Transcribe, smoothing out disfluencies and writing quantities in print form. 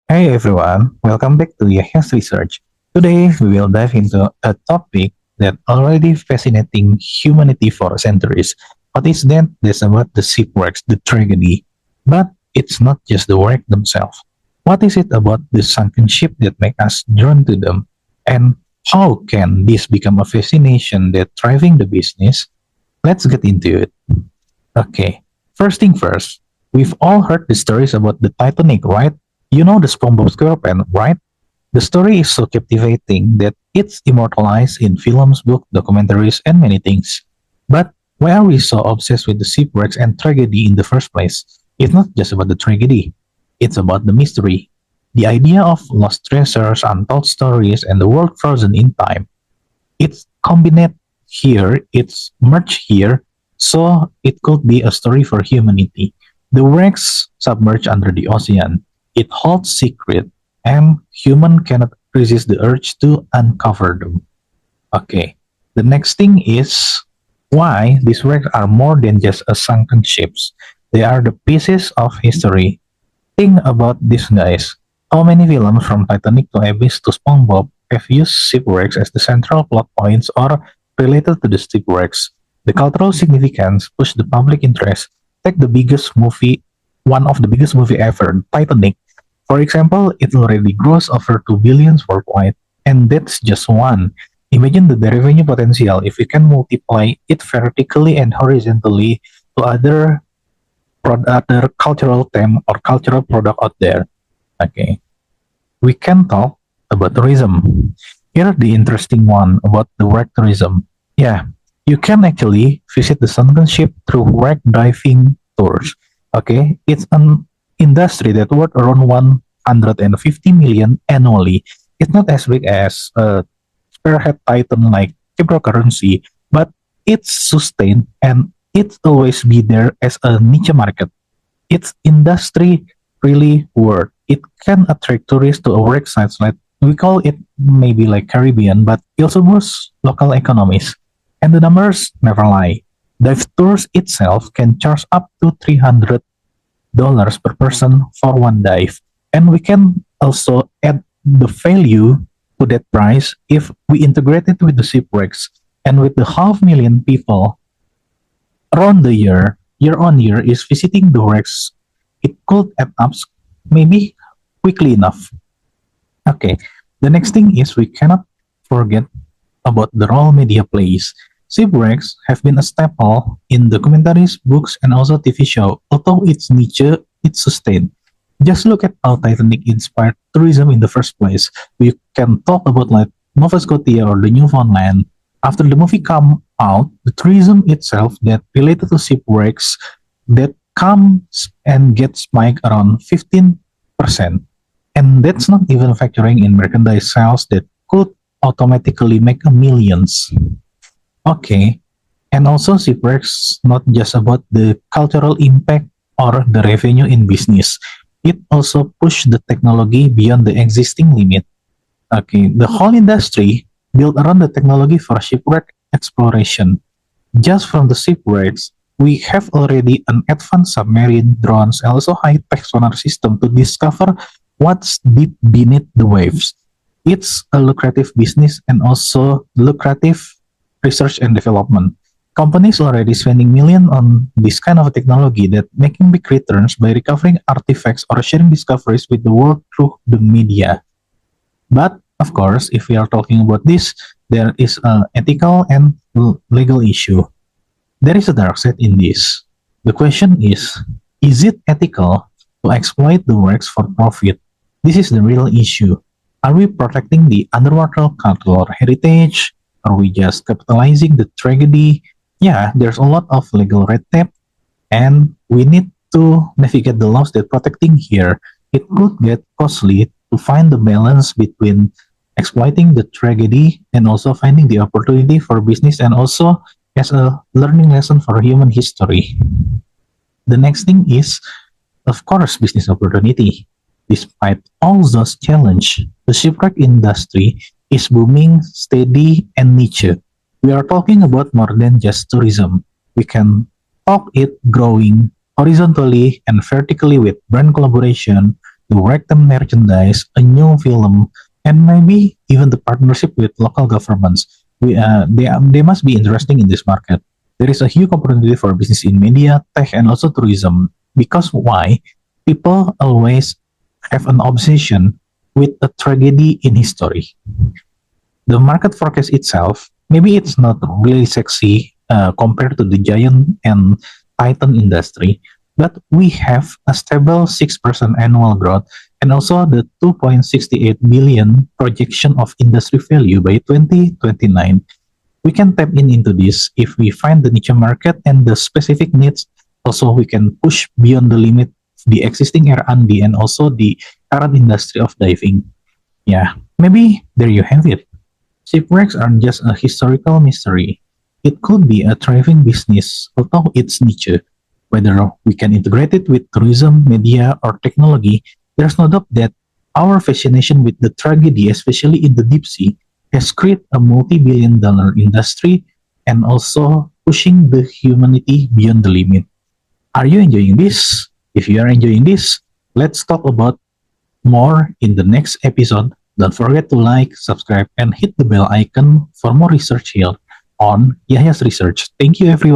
Hey everyone, welcome back to Yahya's Research. Today we will dive into a topic that already fascinating humanity for centuries. What is that? That's about the shipwrecks, the tragedy. But it's not just the wreck themselves. What is it about the sunken ship that make us drawn to them? And how can this become a fascination that driving the business? Let's get into it. Okay, first thing first, we've all heard the stories about the Titanic, right? You know the SpongeBob SquarePants, right? The story is so captivating that it's immortalized in films, books, documentaries, and many things. But why are we so obsessed with the shipwrecks and tragedy in the first place? It's not just about the tragedy, it's about the mystery. The idea of lost treasures, untold stories, and the world frozen in time. It's combined here, it's merged here, so it could be a story for humanity. The wrecks submerged under the ocean. It holds secret, and human cannot resist the urge to uncover them. Okay. The next thing is why these wrecks are more than just a sunken ships. They are the pieces of history. Think about this, guys. How many films from Titanic to Abyss to SpongeBob have used shipwrecks as the central plot points or related to the shipwrecks? The cultural significance pushed the public interest. Take the biggest movie, one of the biggest movie ever, Titanic. For example, it already grossed over 2 billion worldwide, and that's just one. Imagine the revenue potential if we can multiply it vertically and horizontally to other cultural theme or cultural product out there. Okay, we can talk about tourism. Here the interesting one about the wreck tourism. Yeah, you can actually visit the sunken ship through wreck diving tours. Okay, it's an industry that worth around 150 million annually. It's not as big as a spearhead titan like cryptocurrency, but it's sustained and it's always be there as a niche market. Its industry really work. It can attract tourists to our sites like we call it maybe like Caribbean, but it also boosts local economies. And the numbers never lie. Dive tours itself can charge up to $300 per person for one dive. And we can also add the value to that price if we integrate it with the shipwrecks and with the half million people around the year on year, is visiting the wrecks, it could add up maybe quickly enough. Okay, the next thing is we cannot forget about the role media plays. Shipwrecks have been a staple in documentaries, books, and also TV show. Although its niche, it's sustained. Just look at how Titanic inspired tourism in the first place. We can talk about like Nova Scotia or the Newfoundland. After the movie come out, the tourism itself that related to shipwrecks that comes and gets spiked around 15%. And that's not even factoring in merchandise sales that could automatically make a millions. Okay. And also shipwrecks not just about the cultural impact or the revenue in business. It also pushed the technology beyond the existing limit. Okay, the whole industry built around the technology for shipwreck exploration. Just from the shipwrecks, we have already an advanced submarine, drones, and also high-tech sonar system to discover what's deep beneath the waves. It's a lucrative business and also lucrative research and development. Companies already spending millions on this kind of technology that making big returns by recovering artifacts or sharing discoveries with the world through the media. But of course, if we are talking about this, there is an ethical and legal issue. There is a dark side in this. The question is it ethical to exploit the works for profit? This is the real issue. Are we protecting the underwater cultural heritage? Are we just capitalizing the tragedy? Yeah, there's a lot of legal red tape, and we need to navigate the laws that protecting here. It could get costly to find the balance between exploiting the tragedy and also finding the opportunity for business and also as a learning lesson for human history. The next thing is, of course, business opportunity. Despite all those challenges, the shipwreck industry is booming, steady, and niche. We are talking about more than just tourism. We can talk it growing horizontally and vertically with brand collaboration, direct merchandise, a new film, and maybe even the partnership with local governments. They must be interesting in this market. There is a huge opportunity for business in media, tech, and also tourism. Because why? People always have an obsession with a tragedy in history. The market forecast itself, maybe it's not really sexy compared to the giant and titan industry, but we have a stable 6% annual growth and also the 2.68 billion projection of industry value by 2029. We can tap into this if we find the niche market and the specific needs. Also, we can push beyond the limit of the existing R&D and also the current industry of diving. Yeah, maybe there you have it. Shipwrecks aren't just a historical mystery. It could be a thriving business, although it's niche. Whether we can integrate it with tourism, media, or technology, there's no doubt that our fascination with the tragedy, especially in the deep sea, has created a multi-billion-dollar industry and also pushing the humanity beyond the limit. Are you enjoying this? If you are enjoying this, let's talk about more in the next episode. Don't forget to like, subscribe, and hit the bell icon for more research here on Yahya's Research. Thank you, everyone.